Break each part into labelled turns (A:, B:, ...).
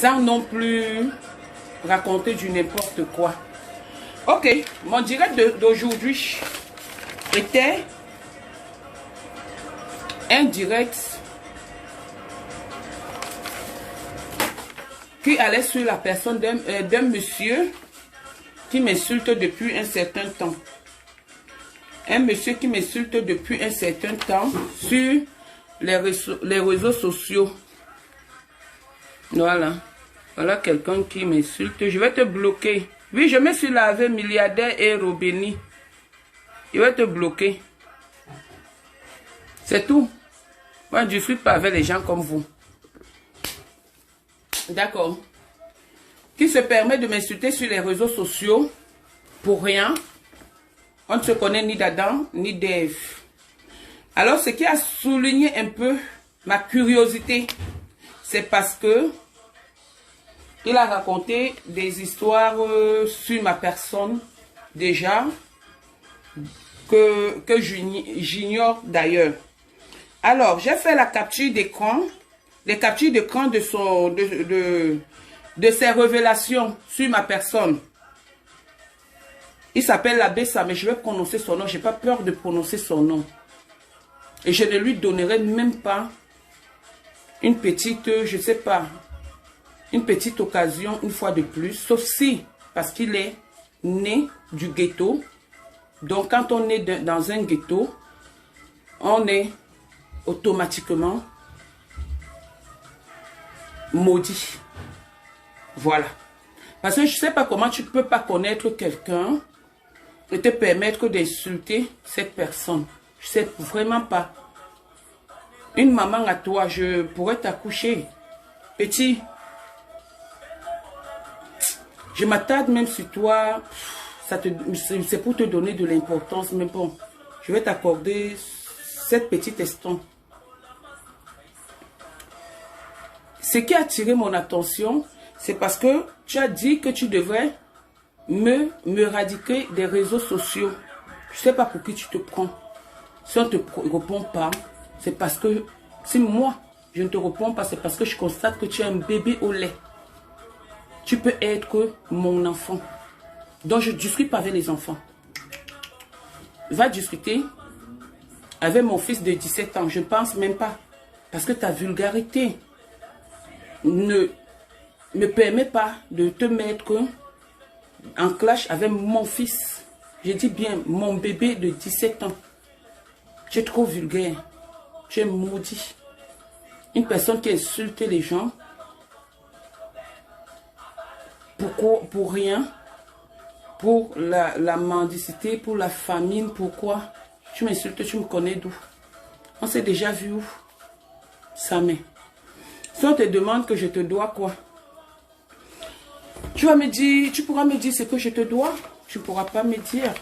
A: sans non plus raconter du n'importe quoi. Ok, mon direct d'aujourd'hui était un direct qui allait sur la personne d'un monsieur qui m'insulte depuis un certain temps. Un monsieur qui m'insulte depuis un certain temps sur les réseaux sociaux. Voilà. Voilà quelqu'un qui m'insulte. Je vais te bloquer. Oui, je me suis lavé milliardaire et Robini. Je vais te bloquer. C'est tout. Moi, je ne suis pas avec les gens comme vous. D'accord. Qui se permet de m'insulter sur les réseaux sociaux pour rien. On ne se connaît ni d'Adam ni d'Ève. Alors, ce qui a souligné un peu ma curiosité, c'est parce que il a raconté des histoires sur ma personne, déjà, que j'ignore d'ailleurs. Alors, j'ai fait la capture d'écran, les captures d'écran de ses révélations sur ma personne. Il s'appelle l'abbé Sam, mais je vais prononcer son nom. Je n'ai pas peur de prononcer son nom. Et je ne lui donnerai même pas une petite, je ne sais pas, une petite occasion une fois de plus. Sauf si, parce qu'il est né du ghetto. Donc, quand on est dans un ghetto, on est automatiquement maudit. Voilà. Parce que je ne sais pas comment tu ne peux pas connaître quelqu'un et te permettre d'insulter cette personne. Je ne sais vraiment pas. Une maman à toi, je pourrais t'accoucher. Petit. Je m'attarde même sur toi. C'est pour te donner de l'importance. Mais bon, je vais t'accorder cette petite instant. Ce qui a attiré mon attention, c'est parce que tu as dit que tu devrais me radiquer des réseaux sociaux. Je ne sais pas pour qui tu te prends. Si on ne te répond pas, c'est parce que, si moi, je ne te réponds pas, c'est parce que je constate que tu es un bébé au lait. Tu peux être mon enfant. Donc, je ne discute pas avec les enfants. Va discuter avec mon fils de 17 ans. Je ne pense même pas. Parce que ta vulgarité ne me permet pas de te mettre en clash avec mon fils. Je dis bien mon bébé de 17 ans. Tu es trop vulgaire. Tu es maudit. Une personne qui insulte les gens. Pourquoi? Pour rien. Pour la mendicité, pour la famine. Pourquoi? Tu m'insultes, tu me connais d'où? On s'est déjà vu où? Ça m'est. Si on te demande que je te dois quoi? Tu vas me dire, tu pourras me dire ce que je te dois. Tu ne pourras pas me dire.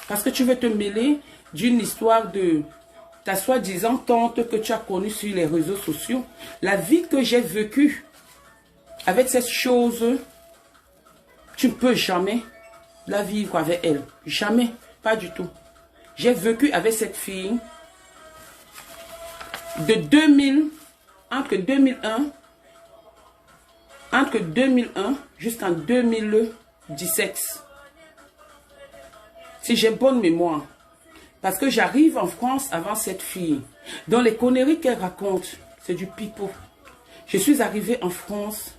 A: Parce que tu veux te mêler d'une histoire de ta soi-disant tante que tu as connue sur les réseaux sociaux. La vie que j'ai vécue avec cette chose, tu ne peux jamais la vivre avec elle. Jamais. Pas du tout. J'ai vécu avec cette fille de 2000, entre 2001 jusqu'en 2017. Si j'ai bonne mémoire. Parce que j'arrive en France avant cette fille. Dans les conneries qu'elle raconte, c'est du pipeau. Je suis arrivée en France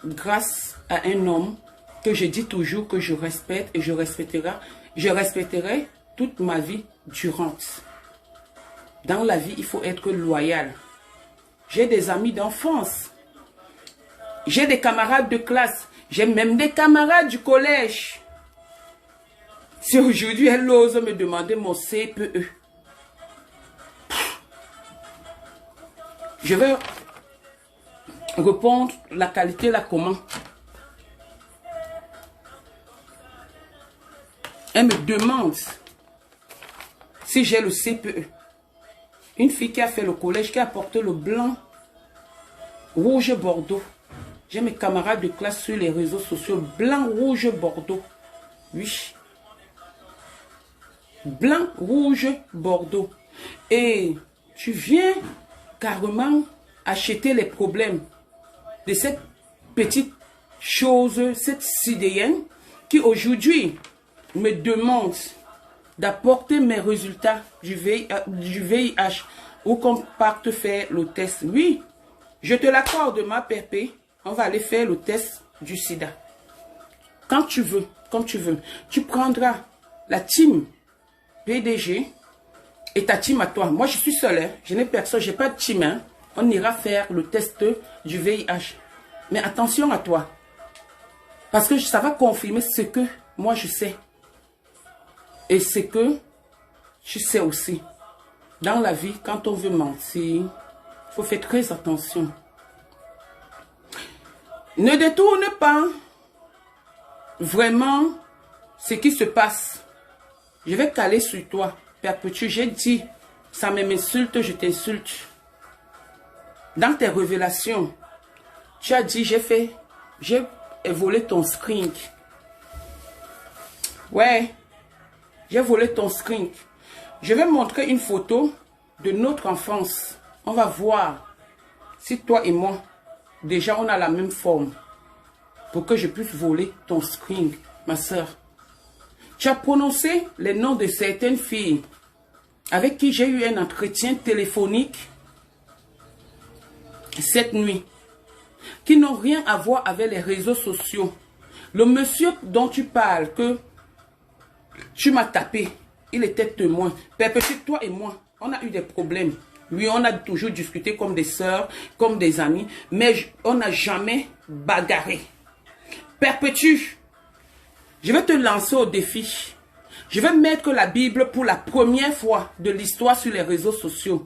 A: grâce à un homme que je dis toujours que je respecte et je respecterai toute ma vie durante. Dans la vie, il faut être loyal. J'ai des amis d'enfance. J'ai des camarades de classe. J'ai même des camarades du collège. Si aujourd'hui, elle ose me demander mon CPE, je vais répondre la qualité, la comment. Elle me demande si j'ai le CPE. Une fille qui a fait le collège, qui a porté le blanc, rouge, bordeaux. J'ai mes camarades de classe sur les réseaux sociaux. Blanc, rouge, bordeaux. Oui. Blanc, rouge, bordeaux. Et tu viens carrément acheter les problèmes de cette petite chose, cette sidéenne qui aujourd'hui me demande d'apporter mes résultats du VIH ou qu'on parte faire le test. Oui, je te l'accorde, ma pépé, on va aller faire le test du sida. Quand tu veux, comme tu veux, tu prendras la team PDG et ta team à toi. Moi, je suis seule, hein. Je n'ai personne, je n'ai pas de team. Hein. On ira faire le test du VIH. Mais attention à toi. Parce que ça va confirmer ce que moi je sais. Et ce que je sais aussi. Dans la vie, quand on veut mentir, il faut faire très attention. Ne détourne pas vraiment ce qui se passe. Je vais caler sur toi. Perpétue, j'ai dit, ça m'insulte, je t'insulte. Dans tes révélations, tu as dit, j'ai volé ton screen. Ouais, j'ai volé ton screen. Je vais montrer une photo de notre enfance. On va voir si toi et moi, déjà on a la même forme. Pour que je puisse voler ton screen, ma soeur. Tu as prononcé les noms de certaines filles avec qui j'ai eu un entretien téléphonique cette nuit, qui n'ont rien à voir avec les réseaux sociaux. Le monsieur dont tu parles, que tu m'as tapé, il était témoin. Perpétue, toi et moi, on a eu des problèmes. Oui, on a toujours discuté comme des sœurs, comme des amis, mais on n'a jamais bagarré. Perpétue, je vais te lancer au défi. Je vais mettre la Bible pour la première fois de l'histoire sur les réseaux sociaux.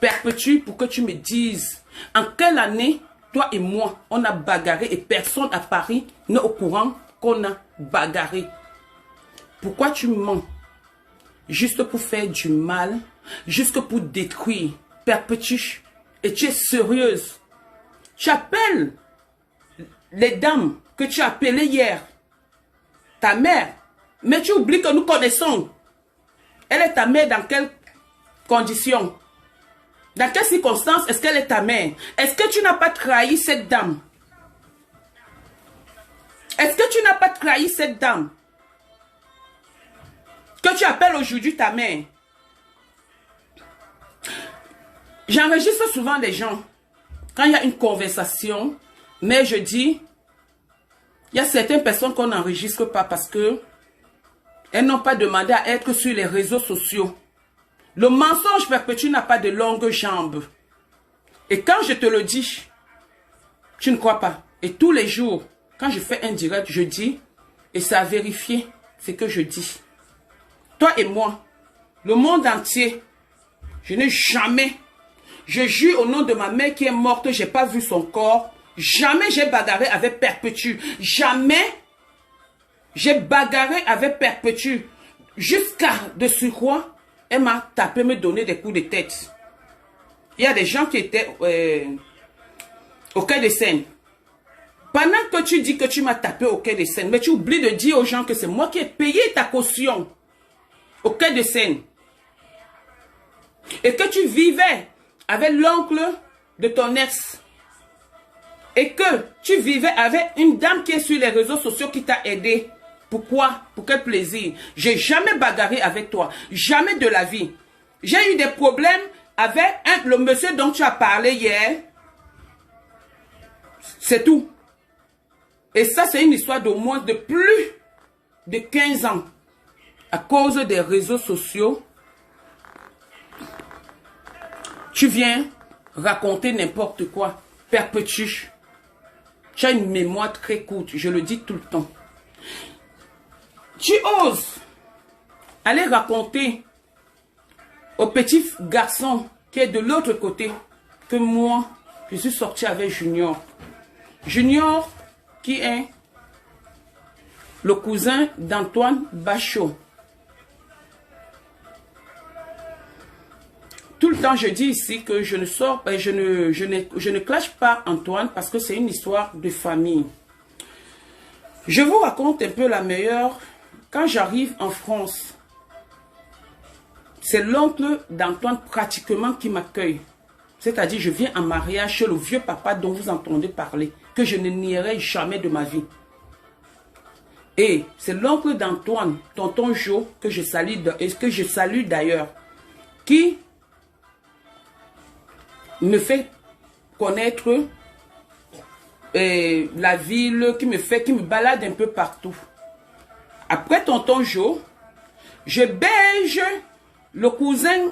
A: Perpétue, pour que tu me dises en quelle année, toi et moi, on a bagarré et personne à Paris n'est au courant qu'on a bagarré. Pourquoi tu mens? Juste pour faire du mal, juste pour détruire. Perpétue, et tu es sérieuse. Tu appelles les dames que tu as appelées hier, ta mère, mais tu oublies que nous connaissons. Elle est ta mère dans quelles conditions? Dans quelles circonstances est-ce qu'elle est ta mère? Est-ce que tu n'as pas trahi cette dame? Est-ce que tu n'as pas trahi cette dame que tu appelles aujourd'hui ta mère? J'enregistre souvent les gens quand il y a une conversation, mais je dis, il y a certaines personnes qu'on n'enregistre pas parce que elles n'ont pas demandé à être sur les réseaux sociaux. Le mensonge perpétue n'a pas de longues jambes. Et quand je te le dis, tu ne crois pas. Et tous les jours, quand je fais un direct, je dis, et ça a vérifié ce que je dis. Toi et moi, le monde entier, je n'ai jamais, je jure au nom de ma mère qui est morte, je n'ai pas vu son corps, jamais j'ai bagarré avec Perpétue. Jamais j'ai bagarré avec Perpétue. Jusqu'à de surcroît, elle m'a tapé, me donné des coups de tête. Il y a des gens qui étaient au quai de Seine. Pendant que tu dis que tu m'as tapé au quai de Seine, mais tu oublies de dire aux gens que c'est moi qui ai payé ta caution au quai de Seine. Et que tu vivais avec l'oncle de ton ex. Et que tu vivais avec une dame qui est sur les réseaux sociaux qui t'a aidé. Pourquoi? Pour quel plaisir? J'ai jamais bagarré avec toi. Jamais de la vie. J'ai eu des problèmes avec le monsieur dont tu as parlé hier. C'est tout. Et ça, c'est une histoire d'au moins de plus de 15 ans. À cause des réseaux sociaux, tu viens raconter n'importe quoi. Perpétue. Tu as une mémoire très courte. Je le dis tout le temps. Tu oses aller raconter au petit garçon qui est de l'autre côté que moi, je suis sorti avec Junior. Junior qui est le cousin d'Antoine Bachot. Tout le temps, je dis ici que je ne sors, je ne clash pas Antoine parce que c'est une histoire de famille. Je vous raconte un peu la meilleure. Quand j'arrive en France, c'est l'oncle d'Antoine pratiquement qui m'accueille. C'est-à-dire, je viens en mariage chez le vieux papa dont vous entendez parler, que je ne nierai jamais de ma vie. Et c'est l'oncle d'Antoine, tonton Jo, que je salue d'ailleurs, qui me fait connaître la ville, qui me balade un peu partout. Après tonton Jo, je belge le cousin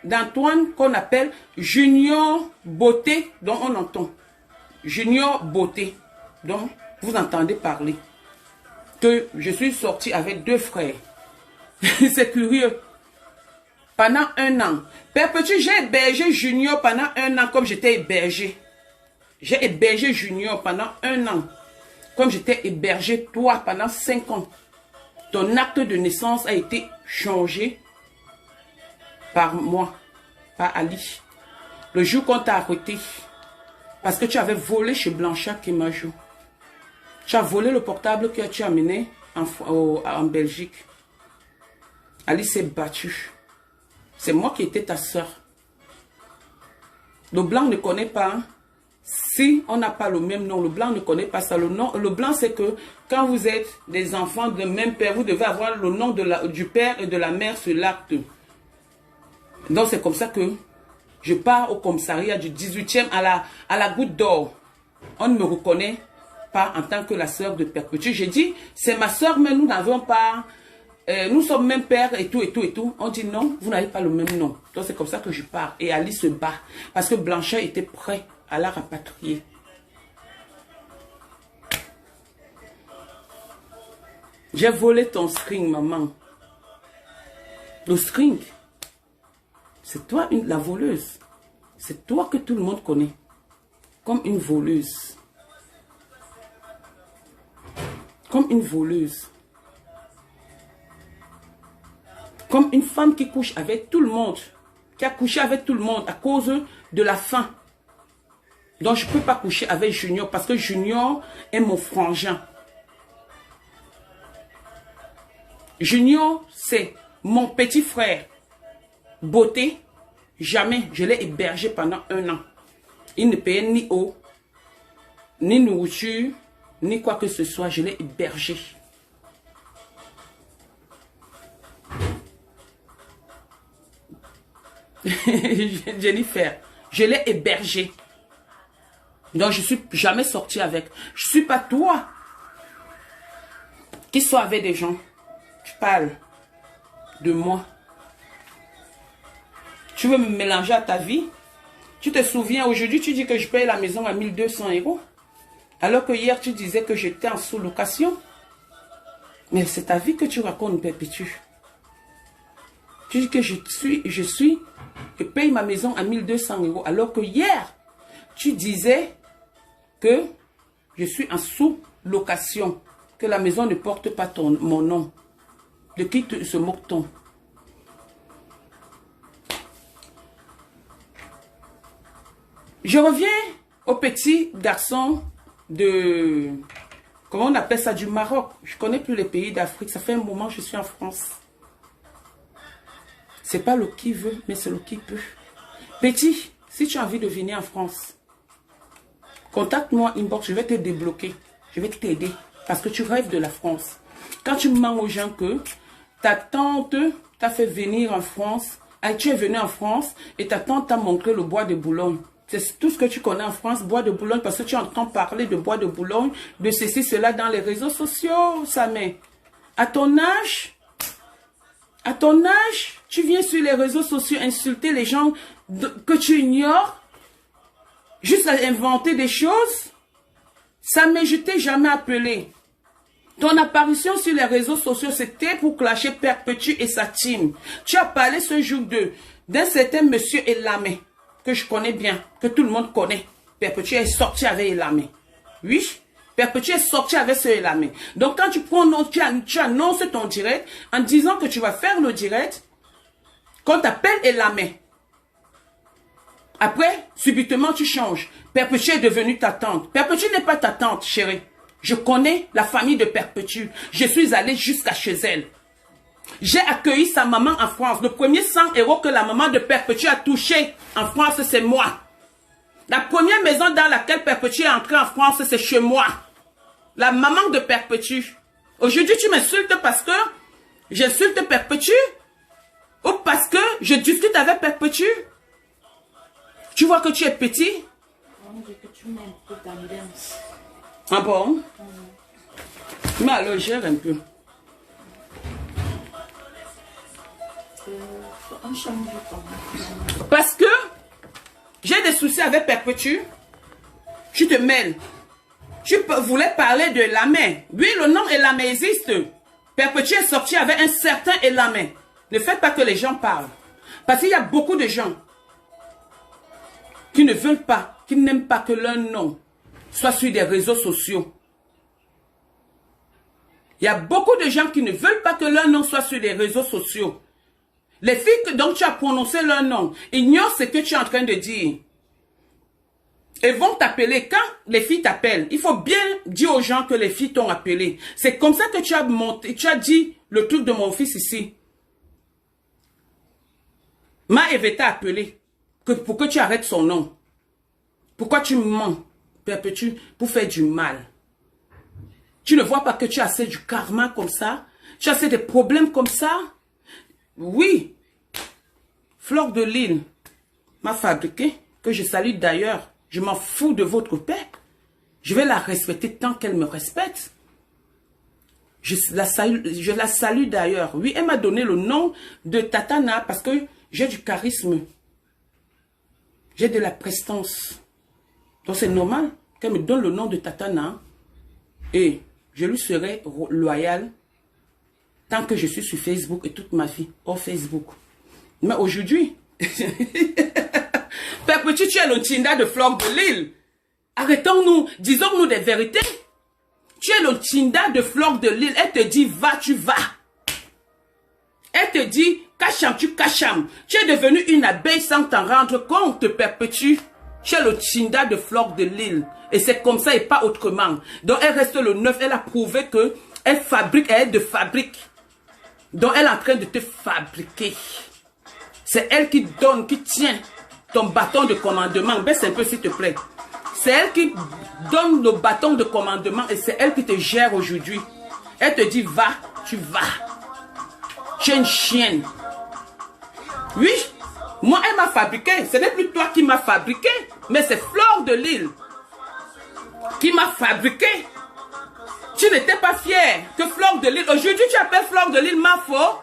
A: d'Antoine qu'on appelle Junior Beauté, dont on entend. Junior Beauté, dont vous entendez parler. Que je suis sortie avec 2 frères. C'est curieux. Pendant 1 an. Père Petit, j'ai hébergé Junior pendant 1 an comme j'étais hébergé. J'ai hébergé Junior pendant 1 an. Comme j'étais hébergé toi pendant 5 ans. Ton acte de naissance a été changé par moi, par Ali. Le jour qu'on t'a arrêté, parce que tu avais volé chez Blanchard Kemajou. Tu as volé le portable que tu as amené en Belgique. Ali s'est battu. C'est moi qui étais ta soeur. Le blanc ne connaît pas. Hein? Si on n'a pas le même nom, le blanc ne connaît pas ça. Le blanc, c'est que quand vous êtes des enfants de même père, vous devez avoir le nom du père et de la mère sur l'acte. Donc c'est comme ça que je pars au commissariat du 18e à la Goutte d'Or. On ne me reconnaît pas en tant que la sœur de Père Petit. J'ai dit, c'est ma sœur, mais nous n'avons pas... nous sommes même père et tout, et tout, et tout. On dit non, vous n'avez pas le même nom. Donc c'est comme ça que je pars. Et Ali se bat. Parce que Blanchard était prêt à la rapatrier. J'ai volé ton string, maman. Le string. C'est toi la voleuse. C'est toi que tout le monde connaît. Comme une voleuse. Comme une voleuse. Comme une femme qui couche avec tout le monde. Qui a couché avec tout le monde à cause de la faim. Donc je ne peux pas coucher avec Junior parce que Junior est mon frangin. Junior, c'est mon petit frère. Beauté, jamais je l'ai hébergé pendant 1 an. Il ne payait ni eau, ni nourriture, ni quoi que ce soit. Je l'ai hébergé. Jennifer, je l'ai hébergé. Donc, je ne suis jamais sortie avec. Je ne suis pas toi qui soit avec des gens. Tu parles de moi. Tu veux me mélanger à ta vie? Tu te souviens, aujourd'hui, tu dis que je paye la maison à 1200 €. Alors que hier, tu disais que j'étais en sous-location. Mais c'est ta vie que tu racontes, Perpétue. Tu dis que je paye ma maison à 1200 €. Alors que hier, tu disais que je suis en sous-location, que la maison ne porte pas mon nom. De qui se moque-t-on? Je reviens au petit garçon de... Comment on appelle ça? Du Maroc. Je ne connais plus les pays d'Afrique. Ça fait un moment que je suis en France. C'est pas le qui veut, mais c'est le qui peut. Petit, si tu as envie de venir en France, contacte-moi inbox, je vais te débloquer. Je vais t'aider. Parce que tu rêves de la France. Quand tu mens aux gens que ta tante t'a fait venir en France, tu es venu en France et ta tante t'a montré le bois de Boulogne. C'est tout ce que tu connais en France, bois de Boulogne, parce que tu entends parler de bois de Boulogne, de ceci, cela dans les réseaux sociaux, ça met. À ton âge, tu viens sur les réseaux sociaux insulter les gens que tu ignores, juste à inventer des choses. Ça ne je t'ai jamais appelé. Ton apparition sur les réseaux sociaux, c'était pour clasher Père Petit et sa team. Tu as parlé ce jour d'un certain monsieur Elamé, que je connais bien, que tout le monde connaît. Père Petit est sorti avec Elamé. Oui, Père Petit est sorti avec ce Elamé. Donc quand tu annonces ton direct, en disant que tu vas faire le direct, qu'on t'appelle Elamé. Après, subitement, tu changes. Père Petit est devenu ta tante. Père Petit n'est pas ta tante, chérie. Je connais la famille de Père Petit. Je suis allée jusqu'à chez elle. J'ai accueilli sa maman en France. Le premier 100 € que la maman de Perpétue a touché en France, c'est moi. La première maison dans laquelle Perpétue est entrée en France, c'est chez moi. La maman de Perpétue. Aujourd'hui, tu m'insultes parce que j'insulte Perpétue? Ou parce que je discute avec Perpétue? Tu vois que tu es petit?
B: On dit que tu mets un peu d'ambiance.
A: Ah bon? Mais alors, gère un peu. Parce que j'ai des soucis avec Perpétue. Tu te mêles. Tu voulais parler de Lamé. Oui, le nom Elamé existe. Perpétue est sorti avec un certain Elamé. Ne faites pas que les gens parlent. Parce qu'il y a beaucoup de gens qui ne veulent pas, qui n'aiment pas que leur nom soit sur des réseaux sociaux. Il y a beaucoup de gens qui ne veulent pas que leur nom soit sur les réseaux sociaux. Les filles dont tu as prononcé leur nom ignorent ce que tu es en train de dire. Elles vont t'appeler. Quand les filles t'appellent, il faut bien dire aux gens que les filles t'ont appelé. C'est comme ça que tu as dit le truc de mon fils ici. Maëve t'a appelé pour que tu arrêtes son nom. Pourquoi tu mens, Perpétue, pour faire du mal? Tu ne vois pas que tu as assez du karma comme ça? Tu as assez de problèmes comme ça? Oui. Fleur de Lille m'a fabriqué, que je salue d'ailleurs. Je m'en fous de votre père. Je vais la respecter tant qu'elle me respecte. Je la salue d'ailleurs. Oui, elle m'a donné le nom de Tatana parce que j'ai du charisme. J'ai de la prestance. Donc c'est normal qu'elle me donne le nom de Tatana. Et je lui serai loyal tant que je suis sur Facebook et toute ma vie hors Facebook. Mais aujourd'hui, Perpétue, tu es le Tinda de Fleur de Lille. Arrêtons-nous, disons-nous des vérités. Tu es le Tinda de Fleur de Lille. Elle te dit va, tu vas. Elle te dit cacham, tu cacham. Tu es devenu une abeille sans t'en rendre compte, Perpétue. Tu es le Tinda de Fleur de Lille. Et c'est comme ça et pas autrement. Donc elle reste le 9. Elle a prouvé que elle fabrique, elle est de fabrique. Donc elle est en train de te fabriquer. C'est elle qui donne, qui tient ton bâton de commandement. Baisse un peu s'il te plaît. C'est elle qui donne le bâton de commandement et c'est elle qui te gère aujourd'hui. Elle te dit va, tu vas. Tu es une chienne. Oui, moi elle m'a fabriqué. Ce n'est plus toi qui m'as fabriqué, mais c'est Fleur de Lille qui m'a fabriqué. Tu n'étais pas fier que Fleur de Lille. Aujourd'hui tu appelles Fleur de Lille Mafo.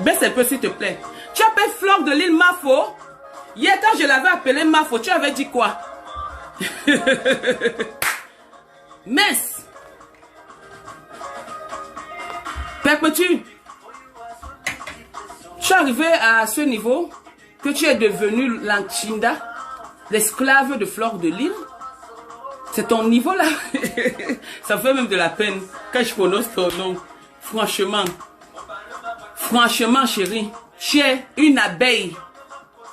A: Baisse un peu s'il te plaît. Tu appelles Fleur de Lille Mafo. Hier quand je l'avais appelé Mafo, tu avais dit quoi? Mince. Perpétue. Je suis arrivé à ce niveau que tu es devenu l'Antinda, l'esclave de Fleur de Lille. C'est ton niveau là. Ça fait même de la peine quand je prononce ton nom. Franchement. Franchement, chérie, tu es une abeille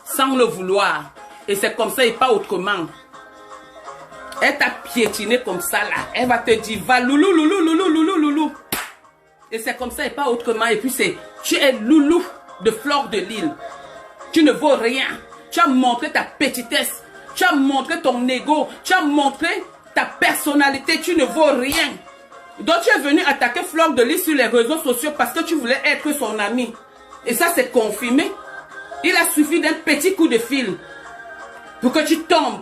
A: sans le vouloir. Et c'est comme ça et pas autrement. Elle t'a piétiné comme ça là. Elle va te dire, va loulou, loulou, loulou, loulou, loulou. Et c'est comme ça et pas autrement. Et puis c'est, tu es loulou de Fleur de Lille. Tu ne vaux rien. Tu as montré ta petitesse. Tu as montré ton ego. Tu as montré ta personnalité. Tu ne vaux rien. Donc tu es venu attaquer Fleur de Lille sur les réseaux sociaux parce que tu voulais être son ami. Et ça c'est confirmé. Il a suffi d'un petit coup de fil pour que tu tombes.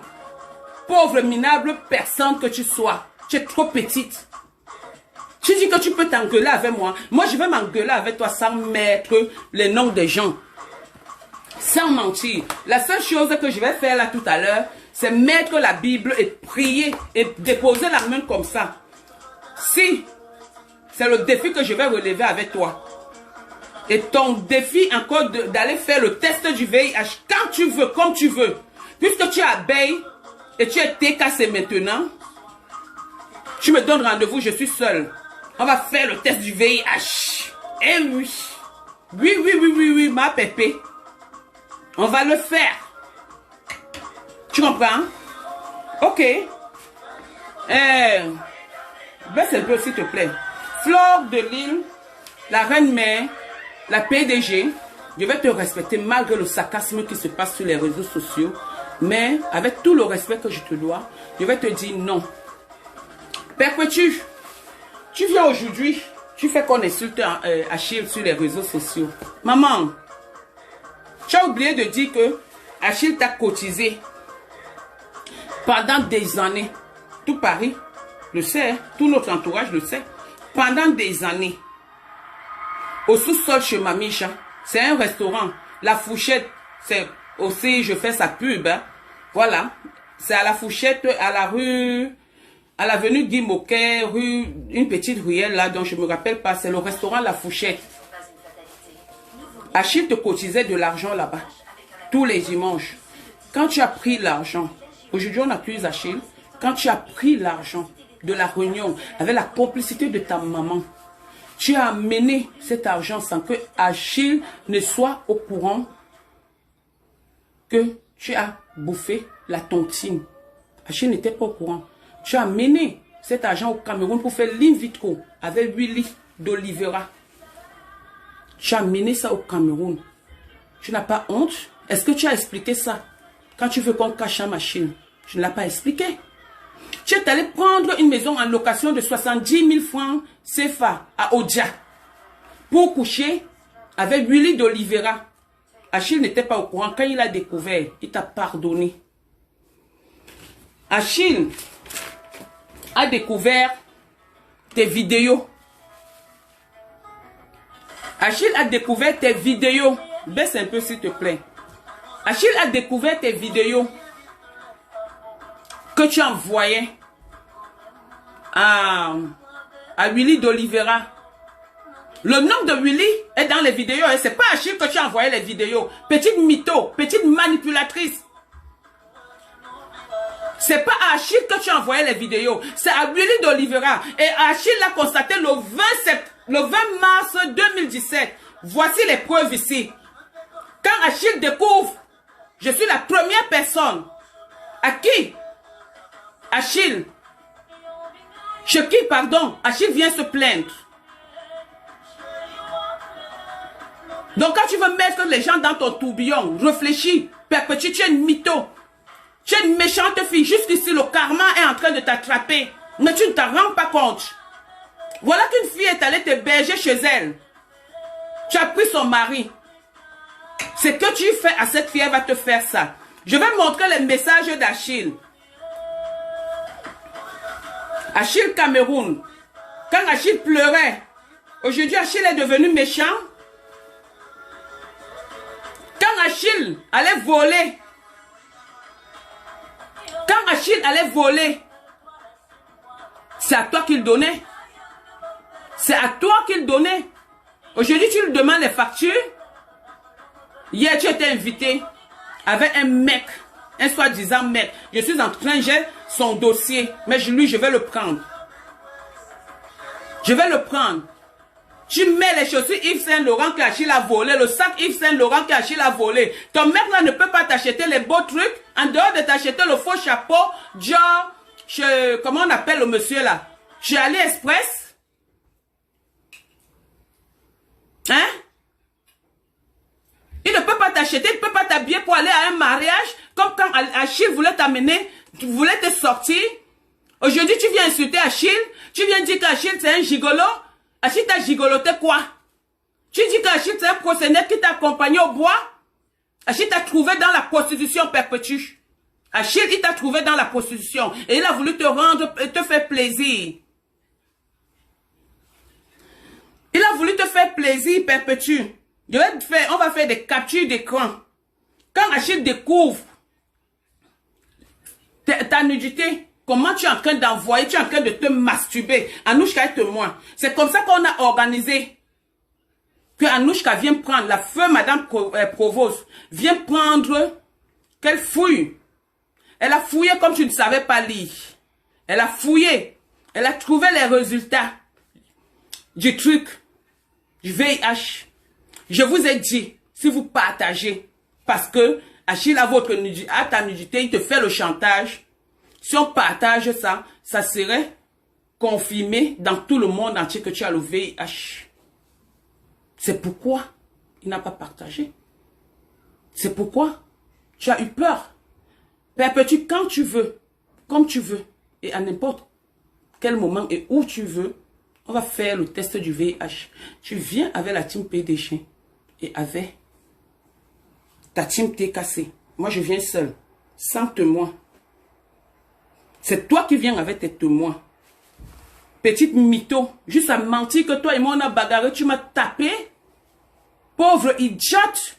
A: Pauvre, minable personne que tu sois. Tu es trop petite. Tu dis que tu peux t'engueuler avec moi. Moi je vais m'engueuler avec toi sans mettre les noms des gens. Sans mentir. La seule chose que je vais faire là tout à l'heure, c'est mettre la Bible et prier et déposer la main comme ça. Si c'est le défi que je vais relever avec toi. Et ton défi encore d'aller faire le test du VIH quand tu veux, comme tu veux. Puisque tu es abeille et tu es TKC maintenant, tu me donnes rendez-vous, je suis seule. On va faire le test du VIH. Eh oui. Oui, oui, oui, oui, oui, ma pépé. On va le faire. Tu comprends? Ok. Baisse un peu s'il te plaît. Fleur de Lille la reine mère, la PDG, je vais te respecter malgré le sarcasme qui se passe sur les réseaux sociaux. Mais avec tout le respect que je te dois, je vais te dire non. Perpétue, tu viens aujourd'hui, tu fais qu'on insulte Achille sur les réseaux sociaux. Maman, tu as oublié de dire que Achille t'a cotisé pendant des années. Tout Paris le sait, tout notre entourage le sait. Pendant des années. Au sous-sol chez Mamicha, c'est un restaurant. La Fourchette, c'est aussi, je fais sa pub. Hein. Voilà. C'est à la Fourchette, à la rue, à l'avenue Guy Moquet, rue, une petite ruelle là, dont je ne me rappelle pas. C'est le restaurant La Fourchette. Achille te cotisait de l'argent là-bas. Tous les dimanches. Quand tu as pris l'argent, aujourd'hui on accuse Achille, quand tu as pris l'argent de la réunion avec la complicité de ta maman, tu as amené cet argent sans que Achille ne soit au courant que tu as bouffé la tontine. Achille n'était pas au courant. Tu as amené cet argent au Cameroun pour faire l'in vitro avec Willy d'Olivera. Tu as amené ça au Cameroun. Tu n'as pas honte? Est-ce que tu as expliqué ça? Quand tu veux qu'on cache la machine, tu ne l'as pas expliqué. Tu es allé prendre une maison en location de 70 000 francs CFA à Odia pour coucher avec Willy d'Olivera. Achille n'était pas au courant. Quand il a découvert, il t'a pardonné. Achille a découvert tes vidéos. Achille a découvert tes vidéos. Baisse un peu s'il te plaît. Achille a découvert tes vidéos que tu envoyais à Willy d'Olivera. Le nom de Willy est dans les vidéos. Et c'est pas Achille que tu as envoyé les vidéos. Petite mytho, petite manipulatrice. C'est pas à Achille que tu as envoyé les vidéos. C'est à Willy d'Olivera. Et Achille l'a constaté le 20 mars 2017. Voici les preuves ici. Quand Achille découvre, je suis la première personne à qui Achille, chez qui, pardon, Achille vient se plaindre. Donc quand tu veux mettre les gens dans ton tourbillon, réfléchis, perpétue, tu es une mytho. Tu es une méchante fille. Jusqu'ici, le karma est en train de t'attraper. Mais tu ne t'en rends pas compte. Voilà qu'une fille est allée te berger chez elle. Tu as pris son mari. Ce que tu fais à cette fille, elle va te faire ça. Je vais montrer les messages d'Achille. Achille Cameroun. Quand Achille pleurait, aujourd'hui Achille est devenu méchant. Quand Achille allait voler, c'est à toi qu'il donnait. C'est à toi qu'il donnait. Aujourd'hui, tu lui demandes les factures. Hier, tu étais invité avec un mec, un soi-disant mec. Je suis en train, j'ai son dossier, mais je vais le prendre. Je vais le prendre. Tu mets les chaussures Yves Saint Laurent qu'Achille a volé, le sac Yves Saint Laurent qu'Achille a volé. Ton mec là ne peut pas t'acheter les beaux trucs, en dehors de t'acheter le faux chapeau, genre, comment on appelle le monsieur là? Chez AliExpress? Hein? Il ne peut pas t'acheter, il ne peut pas t'habiller pour aller à un mariage, comme quand Achille voulait t'amener, voulait te sortir. Aujourd'hui, tu viens insulter Achille, tu viens dire qu'Achille c'est un gigolo. Achille t'a gigoloté quoi? Tu dis qu'Achille c'est un proxénète qui t'a accompagné au bois? Achille t'a trouvé dans la prostitution perpétue. Achille, il t'a trouvé dans la prostitution. Et il a voulu te rendre, te faire plaisir. Il a voulu te faire plaisir perpétue. On va faire des captures d'écran. Quand Achille découvre ta nudité, comment tu es en train d'envoyer, tu es en train de te masturber. Anouchka est témoin. C'est comme ça qu'on a organisé que Anouchka vient prendre, la feu Madame Provost, vient prendre, qu'elle fouille. Elle a fouillé comme tu ne savais pas lire. Elle a fouillé. Elle a trouvé les résultats du truc, du VIH. Je vous ai dit, si vous partagez, parce que Achille a ta nudité, il te fait le chantage. Si on partage ça, ça serait confirmé dans tout le monde entier que tu as le VIH. C'est pourquoi il n'a pas partagé. C'est pourquoi tu as eu peur. Perpétue quand tu veux, comme tu veux, et à n'importe quel moment et où tu veux, on va faire le test du VIH. Tu viens avec la team PDG et avec ta team TKC. Moi, je viens seul, sans témoin. C'est toi qui viens avec tes témoins. Petite mytho, juste à mentir que toi et moi on a bagarré, tu m'as tapé. Pauvre idiote.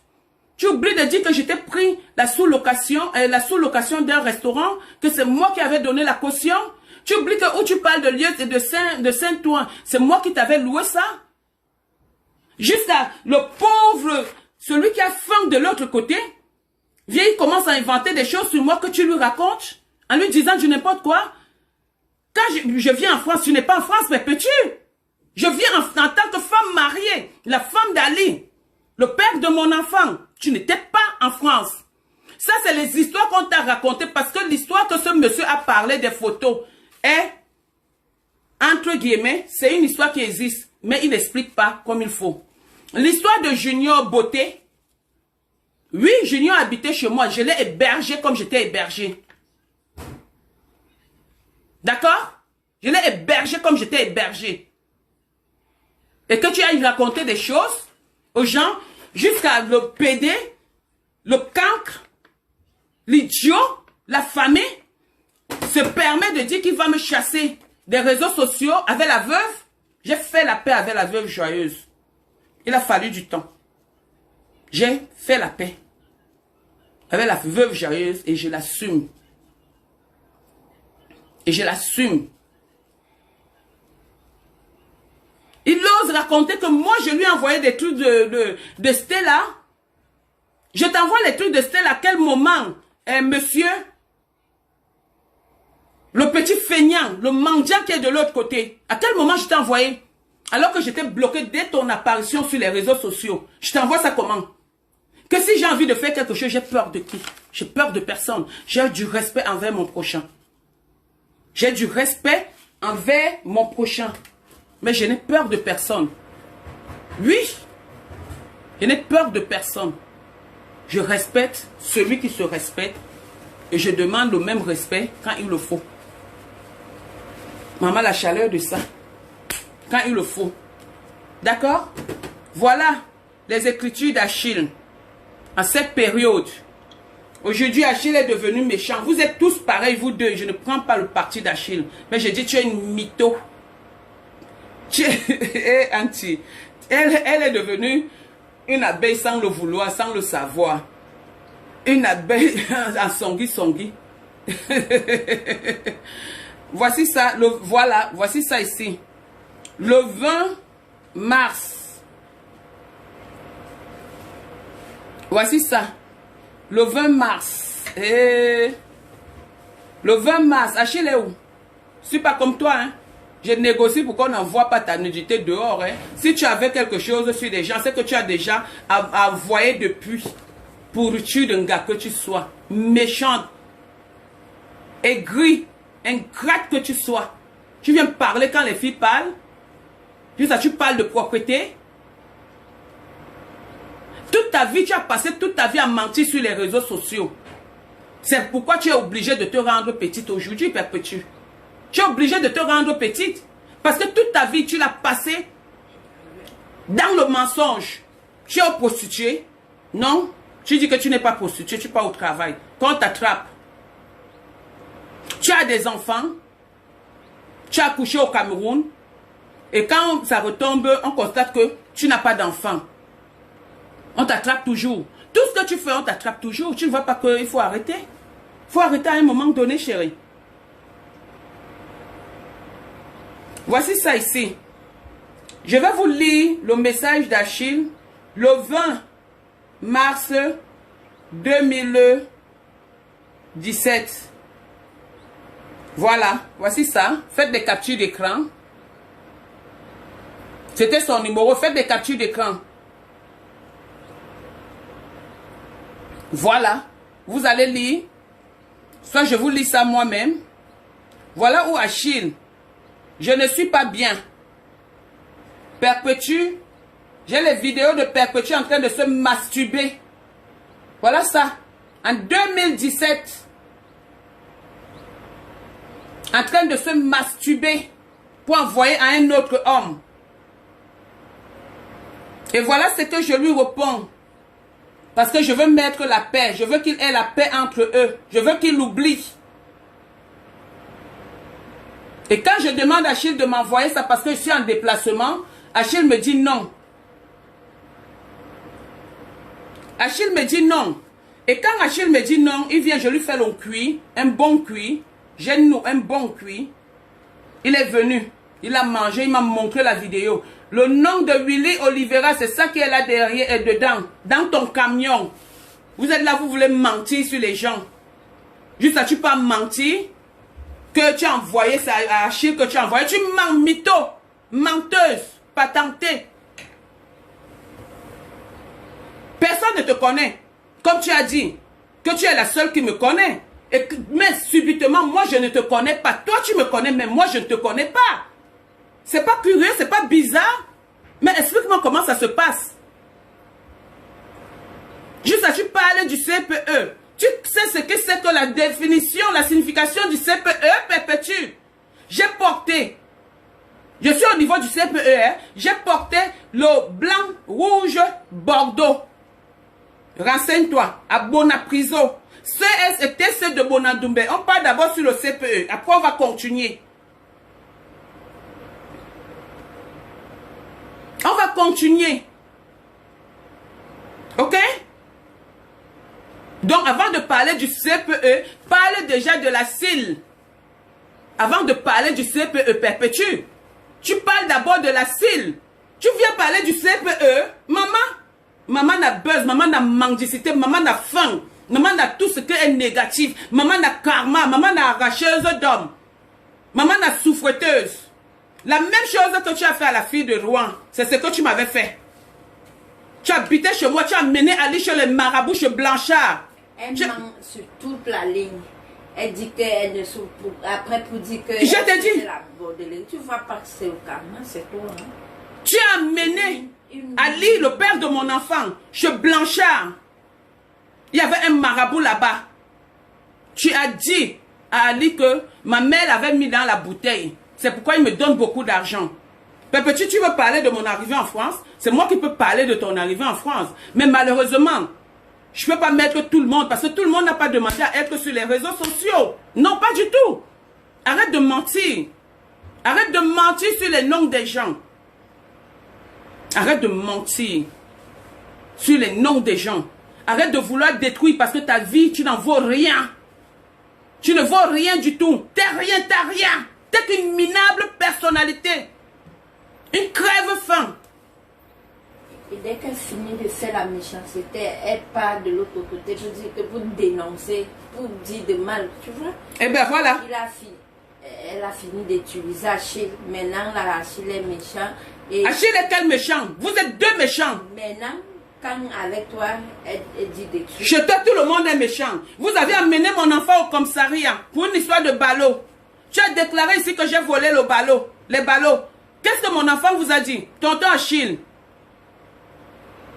A: Tu oublies de dire que je t'ai pris la sous-location d'un restaurant, que c'est moi qui avais donné la caution. Tu oublies que où tu parles de lieu et de Saint-Ouen, c'est moi qui t'avais loué ça. Juste là, le pauvre, celui qui a faim de l'autre côté, vient, il commence à inventer des choses sur moi que tu lui racontes, en lui disant du n'importe quoi. Quand je viens en France, tu n'es pas en France, mais peux-tu? Je viens en tant que femme mariée, la femme d'Ali, le père de mon enfant. Tu n'étais pas en France. Ça, c'est les histoires qu'on t'a racontées parce que l'histoire que ce monsieur a parlé des photos est, entre guillemets, c'est une histoire qui existe, mais il n'explique pas comme il faut. L'histoire de Junior Beauté, oui, Junior habitait chez moi, je l'ai hébergé comme j'étais hébergé. D'accord? Je l'ai hébergé comme j'étais hébergé. Et que tu ailles raconter des choses aux gens, jusqu'à le PD, le cancre, l'idiot, la famille, se permet de dire qu'il va me chasser des réseaux sociaux avec la veuve. J'ai fait la paix avec la veuve joyeuse. Il a fallu du temps. J'ai fait la paix avec la veuve joyeuse et je l'assume. Et je l'assume. Il ose raconter que moi, je lui ai envoyé des trucs de Stella. Je t'envoie les trucs de Stella. À quel moment, monsieur, le petit feignant, le mendiant qui est de l'autre côté, à quel moment je t'ai envoyé? Alors que j'étais bloqué dès ton apparition sur les réseaux sociaux. Je t'envoie ça comment? Que si j'ai envie de faire quelque chose, j'ai peur de qui? J'ai peur de personne. J'ai du respect envers mon prochain. J'ai du respect envers mon prochain. Mais je n'ai peur de personne. Oui, je n'ai peur de personne. Je respecte celui qui se respecte et je demande le même respect quand il le faut. Maman, la chaleur de ça, quand il le faut. D'accord? Voilà les écritures d'Achille en cette période. Aujourd'hui, Achille est devenu méchant. Vous êtes tous pareils, vous deux. Je ne prends pas le parti d'Achille. Mais je dis, tu es une mytho. Tu es anti. Elle est devenue une abeille sans le vouloir, sans le savoir. Une abeille en songui. Voici ça. Voilà, voici ça ici. Le 20 mars. Voici ça. Le 20 mars. Le 20 mars. Achille est où? Je suis pas comme toi, hein. Je négocie pour qu'on n'envoie pas ta nudité dehors, hein. Si tu avais quelque chose sur des gens, c'est que tu as déjà envoyé depuis. Pourriture d'un gars que tu sois. Méchante. Aigri. Ingrate que tu sois. Tu viens parler quand les filles parlent. Juste ça, tu parles de propriété. Toute ta vie, tu as passé toute ta vie à mentir sur les réseaux sociaux. C'est pourquoi tu es obligé de te rendre petite aujourd'hui, Perpétue. Tu es obligé de te rendre petite. Parce que toute ta vie, tu l'as passé dans le mensonge. Tu es au prostitué. Non. Tu dis que tu n'es pas prostitué, tu n'es pas au travail. Quand on t'attrape, tu as des enfants. Tu as accouché au Cameroun. Et quand ça retombe, on constate que tu n'as pas d'enfant. On t'attrape toujours. Tout ce que tu fais, on t'attrape toujours. Tu ne vois pas qu'il faut arrêter. Il faut arrêter à un moment donné, chérie. Voici ça ici. Je vais vous lire le message d'Achille le 20 mars 2017. Voilà, voici ça. Faites des captures d'écran. C'était son numéro. Faites des captures d'écran. Voilà. Vous allez lire. Soit je vous lis ça moi-même. Voilà où Achille. Je ne suis pas bien. Perpétue J'ai les vidéos de Perpétue en train de se masturber. Voilà ça. En 2017. En train de se masturber pour envoyer à un autre homme. Et voilà ce que je lui réponds. Parce que je veux mettre la paix. Je veux qu'il ait la paix entre eux. Je veux qu'il l'oublie. Et quand je demande à Achille de m'envoyer ça parce que je suis en déplacement, Achille me dit non. Achille me dit non. Et quand Achille me dit non, il vient, je lui fais le cuit, un bon cuit. J'ai un bon cuit. Il est venu. Il a mangé, il m'a montré la vidéo. Le nom de Willy Oliveira, c'est ça qui est là derrière et dedans. Dans ton camion. Vous êtes là, vous voulez mentir sur les gens. Juste là, tu peux mentir. Que tu as envoyé ça à Achille, que tu as envoyé. Tu mens, mytho. Menteuse. Patentée. Personne ne te connaît. Comme tu as dit. Que tu es la seule qui me connaît. Mais subitement, moi, je ne te connais pas. Toi, tu me connais, mais moi, je ne te connais pas. C'est pas curieux, c'est pas bizarre. Mais explique-moi comment ça se passe. Juste là, tu parles du CPE. Tu sais ce que c'est que la définition, la signification du CPE, Perpétue. J'ai porté, je suis au niveau du CPE, hein, j'ai porté le blanc, rouge, bordeaux. Renseigne-toi, à Bonapriso. CS et TC de Bonadoumbé. On parle d'abord sur le CPE. Après, on va continuer. On va continuer. Ok? Donc, avant de parler du CPE, parle déjà de la CIL. Avant de parler du CPE Perpétue, tu parles d'abord de la CIL. Tu viens parler du CPE, maman n'a buzz, maman n'a mendicité, maman n'a faim, maman n'a tout ce qui est négatif, maman n'a karma, maman n'a arracheuse d'homme, maman n'a souffreteuse. La même chose que tu as fait à la fille de Rouen, c'est ce que tu m'avais fait. Tu habitais chez moi, tu as mené Ali chez les marabouts, chez Blanchard.
B: Elle ment sur toute la ligne. Elle dit qu'elle ne souffre pas. Après, pour dire que...
A: Je t'ai dit.
B: Tu vois pas que c'est au karma, c'est toi. Hein?
A: Tu as mené Ali, le père de mon enfant, chez Blanchard. Il y avait un marabout là-bas. Tu as dit à Ali que ma mère l'avait mis dans la bouteille. C'est pourquoi il me donne beaucoup d'argent. Perpétue, tu veux parler de mon arrivée en France? C'est moi qui peux parler de ton arrivée en France. Mais malheureusement, je ne peux pas mettre tout le monde parce que tout le monde n'a pas demandé à être sur les réseaux sociaux. Non, pas du tout. Arrête de mentir. Arrête de mentir sur les noms des gens. Arrête de mentir sur les noms des gens. Arrête de vouloir détruire parce que ta vie, tu n'en vaux rien. Tu ne vaux rien du tout. T'es rien, t'as rien. T'es qu'une minable personnalité. Une crève-faim.
B: Et dès qu'elle finit de faire la méchanceté, elle part de l'autre côté pour dire que pour dénoncer, pour dire de mal, tu vois.
A: Et bien voilà.
B: Elle a fini d'utiliser Achille. Maintenant, la Achille est méchant. Et
A: Achille est quel méchant? Vous êtes deux méchants.
B: Maintenant, quand avec toi, elle dit des trucs.
A: Chez toi, tout le monde est méchant. Vous avez amené mon enfant au commissariat pour une histoire de ballot. Tu as déclaré ici que j'ai volé le ballot. Les ballots. Qu'est-ce que mon enfant vous a dit? Tonton Achille.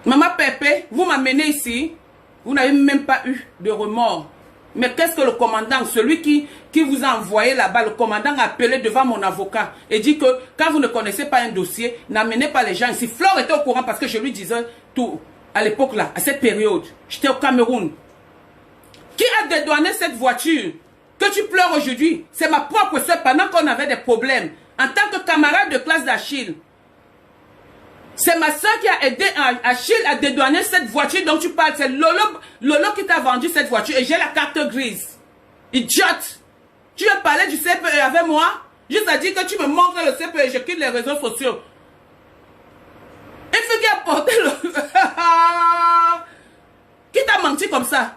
A: Maman Pépé, vous m'amenez ici. Vous n'avez même pas eu de remords. Mais qu'est-ce que le commandant, celui qui vous a envoyé là-bas, le commandant a appelé devant mon avocat et dit que quand vous ne connaissez pas un dossier, n'amenez pas les gens ici. Flore était au courant parce que je lui disais tout. À l'époque là, à cette période, j'étais au Cameroun. Qui a dédouané cette voiture que tu pleures aujourd'hui? C'est ma propre soeur pendant qu'on avait des problèmes. En tant que camarade de classe d'Achille. C'est ma soeur qui a aidé Achille à dédouaner cette voiture dont tu parles. C'est Lolo qui t'a vendu cette voiture. Et j'ai la carte grise. Idiote. Tu veux parler du CPE avec moi? Juste à dire que tu me montres le CPE et je quitte les réseaux sociaux. Il faut qu'il a porté le... Qui t'a menti comme ça?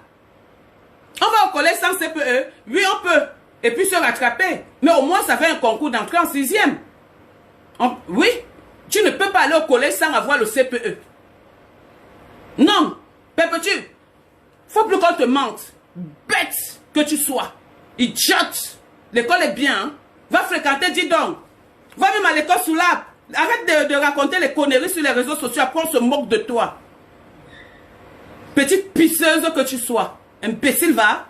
A: On va au collège sans CPE. Oui, on peut. Et puis se rattraper. Mais au moins, ça fait un concours d'entrée en 6e. Oui. Tu ne peux pas aller au collège sans avoir le CPE. Non. Perpétue. Faut plus qu'on te mente. Bête que tu sois. Idiote. L'école est bien. Hein? Va fréquenter, dis donc. Va même à l'école sous l'arbre. Arrête de raconter les conneries sur les réseaux sociaux. Après, on se moque de toi. Petite pisseuse que tu sois. Imbécile, va.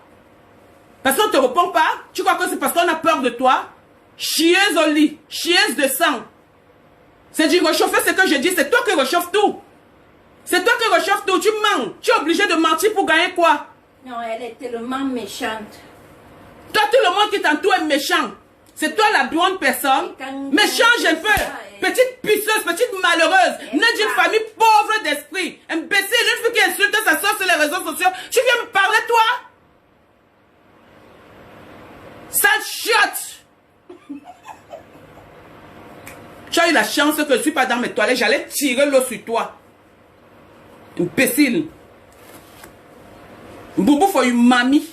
A: Parce qu'on ne te répond pas. Tu crois que c'est parce qu'on a peur de toi? Chieuse au lit. Chieuse de sang. C'est du réchauffer ce que je dis. C'est toi qui réchauffe tout. C'est toi qui réchauffe tout. Tu mens. Tu es obligé de mentir pour gagner quoi?
B: Non, elle est tellement méchante.
A: Toi, tout le monde qui t'entoure est méchant. C'est toi la bonne personne. Mais change un peu. Petite pisseuse, petite malheureuse. Née d'une famille pauvre d'esprit. Imbécile, une fille qui insulte sa soeur sur les réseaux sociaux. Tu viens me parler, toi? Sale chiotte. Tu as eu la chance que je ne suis pas dans mes toilettes. J'allais tirer l'eau sur toi. Imbécile. Boubou for une mamie.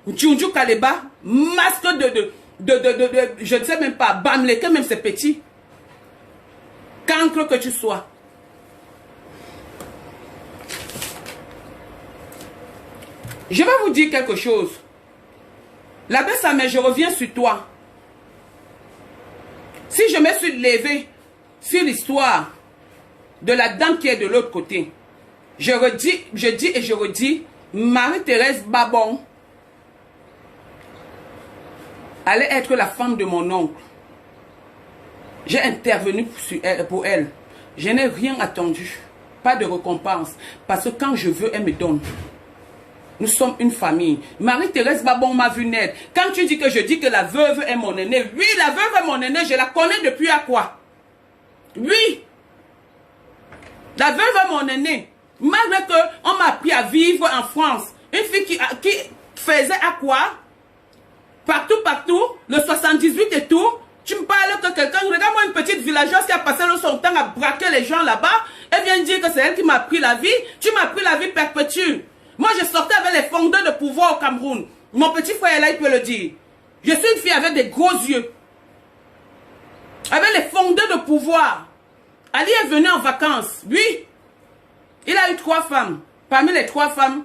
A: Djundju Kaleba. Masque je ne sais même pas. Bamleke, même c'est petit. Cancre que tu sois. Je vais vous dire quelque chose. La baisse à main, je reviens sur toi. Si je me suis levé sur l'histoire de la dame qui est de l'autre côté, je dis et je redis, Marie-Thérèse Babon allait être la femme de mon oncle. J'ai intervenu pour elle. Je n'ai rien attendu. Pas de récompense. Parce que quand je veux, elle me donne. Nous sommes une famille. Marie-Thérèse Babon m'a vu naître. Quand tu dis que je dis que la veuve est mon aînée, oui, la veuve est mon aînée, je la connais depuis à quoi? Oui. La veuve est mon aînée. Malgré qu'on m'a appris à vivre en France. Une fille qui faisait à quoi? Partout, le 78 et tout. Tu me parles que quelqu'un, regarde-moi une petite villageoise qui a passé son temps à braquer les gens là-bas. Elle vient dire que c'est elle qui m'a pris la vie. Tu m'as pris la vie perpétue. Moi, je sortais avec les fondeurs de pouvoir au Cameroun. Mon petit frère là, il peut le dire. Je suis une fille avec des gros yeux. Avec les fondeurs de pouvoir. Ali est venu en vacances. Oui. Il a eu 3 femmes. Parmi les 3 femmes,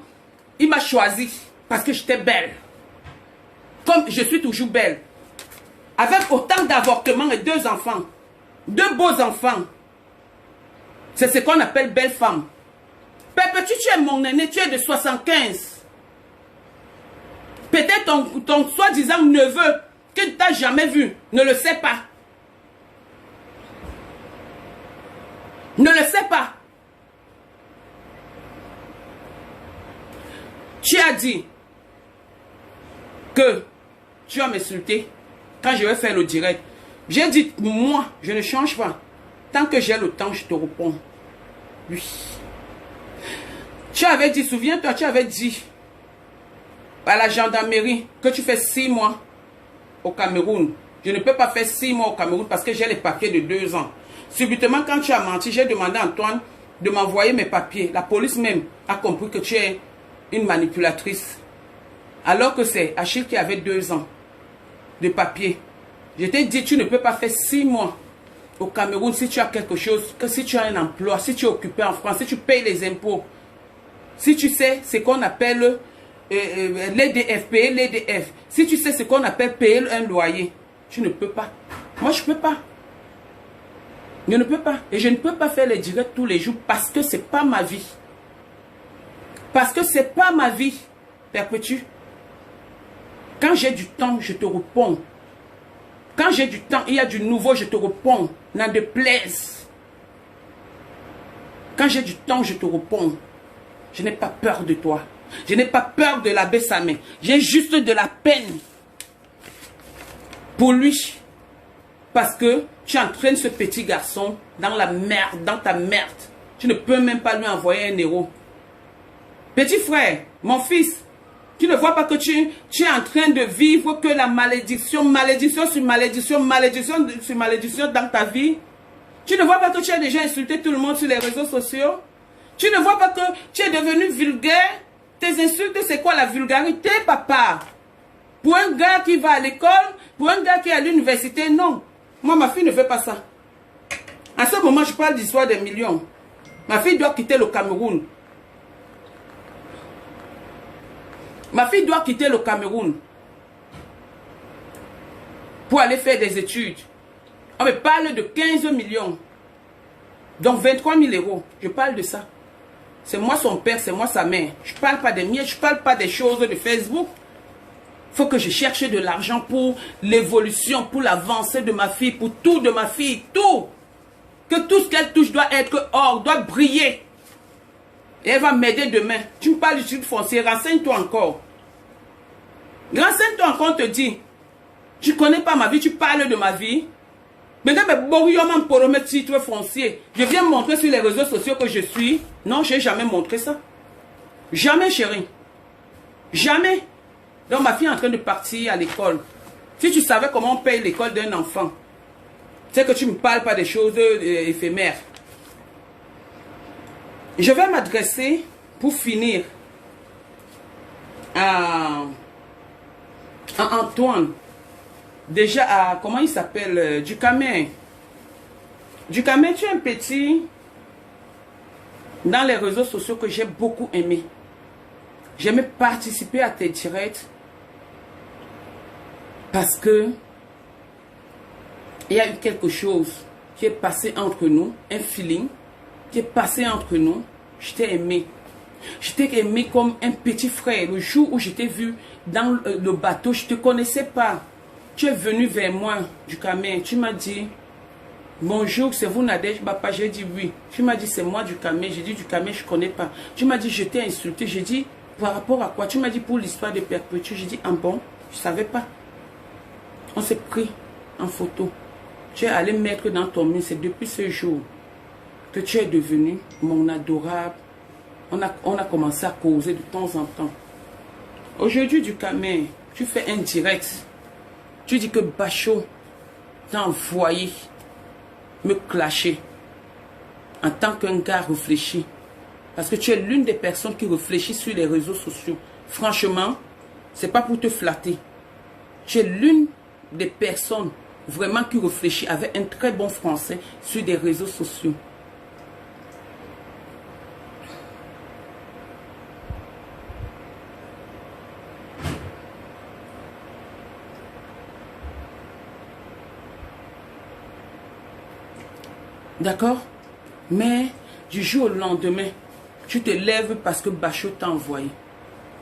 A: il m'a choisi. Parce que j'étais belle. Comme je suis toujours belle. Avec autant d'avortements et 2 enfants. 2 beaux enfants. C'est ce qu'on appelle belle femme. Perpétue, tu es mon aîné, tu es de 75. Peut-être ton soi-disant neveu, que tu n'as jamais vu, ne le sait pas. Ne le sait pas. Tu as dit que tu as m'insulté quand je vais faire le direct. J'ai dit, moi, je ne change pas. Tant que j'ai le temps, je te réponds. Oui. Tu avais dit, souviens-toi, tu avais dit à la gendarmerie que tu fais 6 mois au Cameroun. Je ne peux pas faire 6 mois au Cameroun parce que j'ai les papiers de 2 ans. Subitement, quand tu as menti, j'ai demandé à Antoine de m'envoyer mes papiers. La police même a compris que tu es une manipulatrice. Alors que c'est Achille qui avait 2 ans de papiers. Je t'ai dit, tu ne peux pas faire 6 mois au Cameroun si tu as quelque chose, que si tu as un emploi, si tu es occupé en France, si tu payes les impôts. Si tu sais ce qu'on appelle l'EDF, payer l'EDF. Si tu sais ce qu'on appelle payer un loyer, tu ne peux pas. Moi, je ne peux pas. Je ne peux pas. Et je ne peux pas faire les directs tous les jours parce que ce n'est pas ma vie. Parce que ce n'est pas ma vie, Perpétue. Quand j'ai du temps, je te réponds. Quand j'ai du temps, il y a du nouveau, je te réponds. N'en déplaise. Quand j'ai du temps, je te réponds. Je n'ai pas peur de toi. Je n'ai pas peur de l'abbé Samé. J'ai juste de la peine pour lui. Parce que tu entraînes ce petit garçon dans la merde, dans ta merde. Tu ne peux même pas lui envoyer un héros. Petit frère, mon fils, tu ne vois pas que tu es en train de vivre que la malédiction, malédiction sur malédiction, malédiction sur malédiction dans ta vie. Tu ne vois pas que tu as déjà insulté tout le monde sur les réseaux sociaux. Tu ne vois pas que tu es devenu vulgaire. Tes insultes, c'est quoi la vulgarité, papa? Pour un gars qui va à l'école, pour un gars qui est à l'université, non. Moi, ma fille ne fait pas ça. À ce moment, je parle d'histoire des millions. Ma fille doit quitter le Cameroun. Ma fille doit quitter le Cameroun pour aller faire des études. On me parle de 15 millions. Donc 23 000 euros. Je parle de ça. C'est moi son père, c'est moi sa mère. Je ne parle pas des miettes, je ne parle pas des choses de Facebook. Il faut que je cherche de l'argent pour l'évolution, pour l'avancée de ma fille, pour tout de ma fille, tout. Que tout ce qu'elle touche doit être or, doit briller. Et elle va m'aider demain. Tu me parles du titre foncier, renseigne-toi encore. Renseigne-toi encore, on te dit. Tu ne connais pas ma vie, tu parles de ma vie. Maintenant, pour remettre titre foncier, je viens montrer sur les réseaux sociaux que je suis. Non, je n'ai jamais montré ça. Jamais, chérie. Jamais. Donc, ma fille est en train de partir à l'école. Si tu savais comment on paye l'école d'un enfant, c'est que tu ne me parles pas des choses éphémères. Je vais m'adresser, pour finir, à Antoine. Déjà, à, comment il s'appelle? Ducamin. Ducamin, tu es un petit dans les réseaux sociaux que j'ai beaucoup aimé. J'aimais participer à tes directs parce que il y a eu quelque chose qui est passé entre nous, un feeling qui est passé entre nous. Je t'ai aimé. Je t'ai aimé comme un petit frère. Le jour où je t'ai vu dans le bateau, je ne te connaissais pas. Tu es venu vers moi, Ducamin. Tu m'as dit, bonjour, c'est vous Nadège Bapa? J'ai dit oui. Tu m'as dit, c'est moi Ducamin. J'ai dit, Ducamin, je ne connais pas. Tu m'as dit, je t'ai insulté. J'ai dit, par rapport à quoi? Tu m'as dit, pour l'histoire de Perpétue. J'ai dit, ah bon, je ne savais pas. On s'est pris en photo. Tu es allé mettre dans ton mur. C'est depuis ce jour que tu es devenu mon adorable. On a commencé à causer de temps en temps. Aujourd'hui, Ducamin, tu fais un direct. Tu dis que Bachot t'a envoyé me clasher en tant qu'un gars réfléchi. Parce que tu es l'une des personnes qui réfléchit sur les réseaux sociaux. Franchement, ce n'est pas pour te flatter. Tu es l'une des personnes vraiment qui réfléchit avec un très bon français sur des réseaux sociaux. D'accord? Mais du jour au lendemain, tu te lèves parce que Bachot t'a envoyé.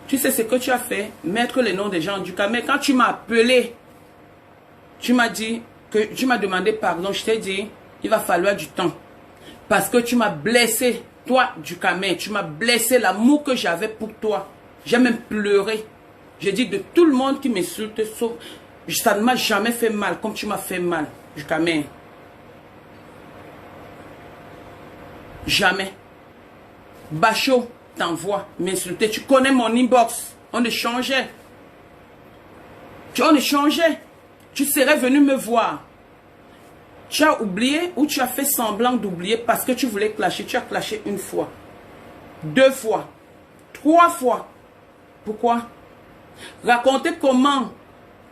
A: Tu sais ce que tu as fait? Mettre les noms des gens du cas. Mais quand tu m'as appelé, tu m'as dit que tu m'as demandé pardon. Je t'ai dit, il va falloir du temps. Parce que tu m'as blessé, toi, Ducamin. Tu m'as blessé l'amour que j'avais pour toi. J'ai même pleuré. J'ai dit de tout le monde qui m'insulte, sauf ça ne m'a jamais fait mal comme tu m'as fait mal, Ducamin. Jamais. Bachot t'envoie m'insulter. Tu connais mon inbox. On échangeait. On échangeait. Tu serais venu me voir. Tu as oublié ou tu as fait semblant d'oublier parce que tu voulais clasher. Tu as clashé une fois. 2 fois. 3 fois. Pourquoi? Racontez comment,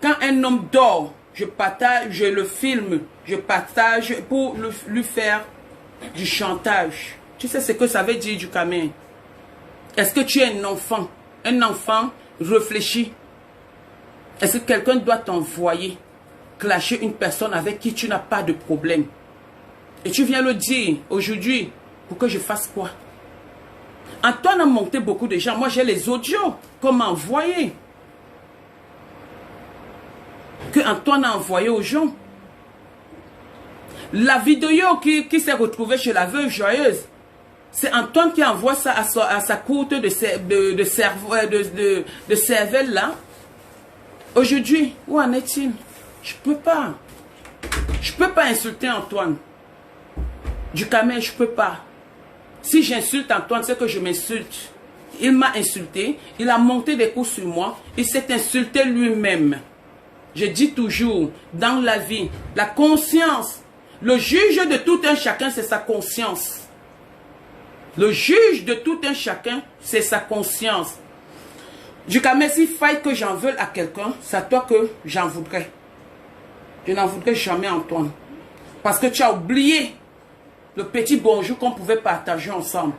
A: quand un homme dort, je partage, je le filme, je partage pour lui faire du chantage. Tu sais ce que ça veut dire, Ducamin? Est-ce que tu es un enfant? Un enfant réfléchi. Est-ce que quelqu'un doit t'envoyer clasher une personne avec qui tu n'as pas de problème? Et tu viens le dire aujourd'hui pour que je fasse quoi? Antoine a monté beaucoup de gens. Moi, j'ai les audios qu'on m'a envoyés. Que Antoine a envoyé aux gens. La vidéo qui s'est retrouvée chez la veuve joyeuse, c'est Antoine qui envoie ça à sa courte de cervelle là. Aujourd'hui, où en est-il? Je peux pas. Je peux pas insulter Antoine. Ducamin, je peux pas. Si j'insulte Antoine, c'est que je m'insulte. Il m'a insulté, il a monté des coups sur moi, il s'est insulté lui-même. Je dis toujours, dans la vie, la conscience, le juge de tout un chacun, c'est sa conscience. Le juge de tout un chacun, c'est sa conscience. Ducamin, s'il faille que j'en veuille à quelqu'un, c'est à toi que j'en voudrais. Je n'en voudrais jamais, Antoine. Parce que tu as oublié le petit bonjour qu'on pouvait partager ensemble.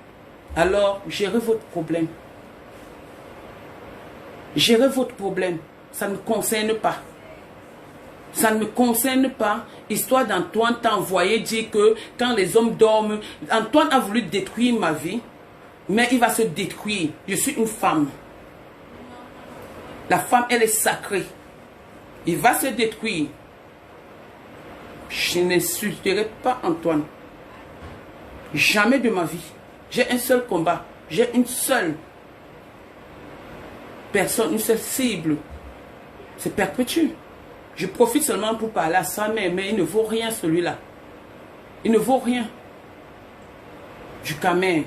A: Alors, gérez votre problème. Gérez votre problème. Ça ne me concerne pas. Ça ne me concerne pas. Histoire d'Antoine t'a envoyé dire que quand les hommes dorment, Antoine a voulu détruire ma vie, mais il va se détruire. Je suis une femme. La femme, elle est sacrée. Il va se détruire. Je n'insulterai pas Antoine. Jamais de ma vie. J'ai un seul combat. J'ai une seule personne, une seule cible. C'est perpétuel. Je profite seulement pour parler à ça, mais il ne vaut rien celui-là. Il ne vaut rien. Du Camer.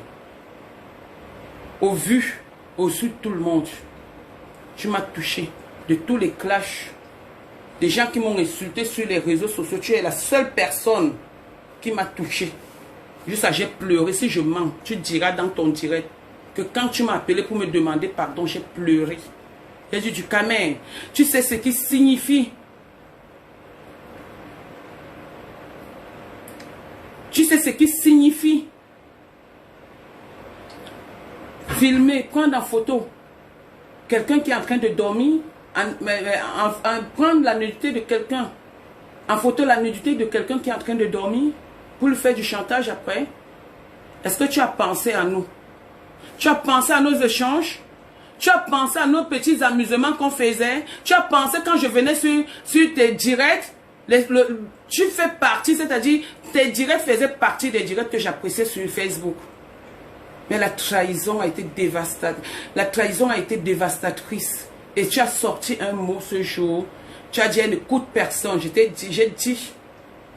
A: Au vu, au-dessus de tout le monde. Tu m'as touché. De tous les clashs. Des gens qui m'ont insulté sur les réseaux sociaux. Tu es la seule personne qui m'a touché. Juste ça, j'ai pleuré. Si je mens, tu diras dans ton direct que quand tu m'as appelé pour me demander pardon, j'ai pleuré. J'ai dit du Camer. Tu sais ce qui signifie. Tu sais ce qui signifie filmer, prendre en photo quelqu'un qui est en train de dormir, prendre la nudité de quelqu'un, en photo la nudité de quelqu'un qui est en train de dormir pour lui faire du chantage après. Est-ce que tu as pensé à nous? Tu as pensé à nos échanges? Tu as pensé à nos petits amusements qu'on faisait? Tu as pensé quand je venais sur tes directs? Tu fais partie, c'est-à-dire tes directs faisaient partie des directs que j'appréciais sur Facebook. Mais la trahison a été dévastatrice. La trahison a été dévastatrice. Et tu as sorti un mot ce jour. Tu as dit, elle n'écoute personne. J'ai dit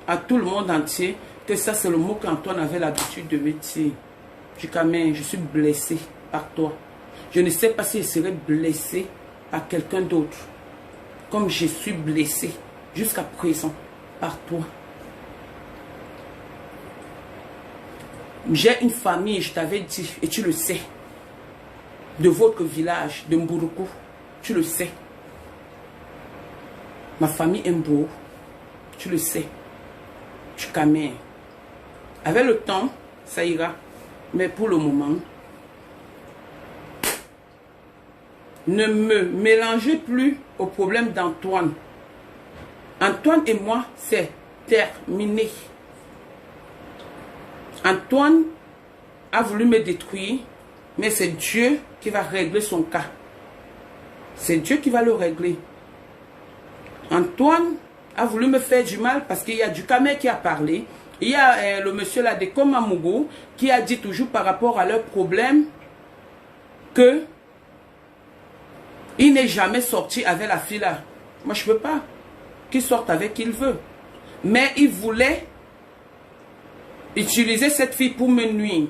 A: à tout le monde entier que ça c'est le mot qu'Antoine avait l'habitude de me dire. Du Camer, je suis blessé par toi. Je ne sais pas si je serais blessé par quelqu'un d'autre. Comme je suis blessé jusqu'à présent par toi. J'ai une famille, je t'avais dit, et tu le sais, de votre village, de Mburuku, tu le sais. Ma famille est Mbo, tu le sais, du Camer. Avec le temps, ça ira, mais pour le moment, ne me mélangez plus au problème d'Antoine. Antoine et moi, c'est terminé. Antoine a voulu me détruire, mais c'est Dieu qui va régler son cas. C'est Dieu qui va le régler. Antoine a voulu me faire du mal parce qu'il y a du Camer qui a parlé. Il y a le monsieur là de Komamougou qui a dit toujours par rapport à leurs problèmes que il n'est jamais sorti avec la fille là. Moi je ne veux pas qu'il sorte avec qui il veut. Mais il voulait utiliser cette fille pour me nuire.